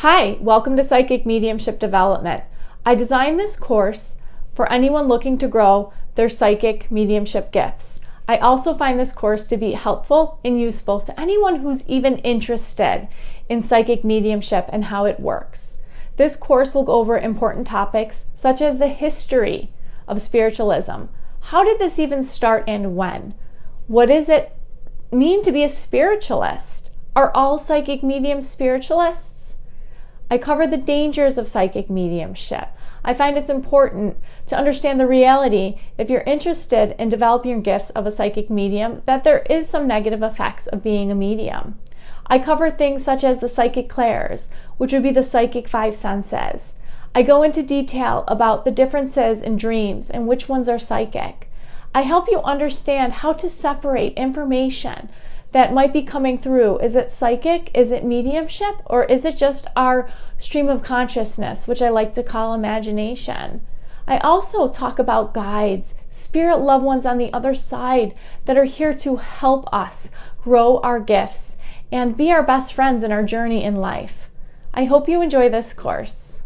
Hi, welcome to Psychic Mediumship Development. I designed this course for anyone looking to grow their psychic mediumship gifts. I also find this course to be helpful and useful to anyone who's even interested in psychic mediumship and how it works. This course will go over important topics such as the history of spiritualism. How did this even start and when? What does it mean to be a spiritualist? Are all psychic mediums spiritualists? I cover the dangers of psychic mediumship. I find it's important to understand the reality, if you're interested in developing your gifts of a psychic medium, that there is some negative effects of being a medium. I cover things such as the psychic clairs, which would be the psychic five senses. I go into detail about the differences in dreams and which ones are psychic. I help you understand how to separate information that might be coming through. Is it psychic? Is it mediumship? Or is it just our stream of consciousness, which I like to call imagination? I also talk about guides, spirit loved ones on the other side that are here to help us grow our gifts and be our best friends in our journey in life. I hope you enjoy this course.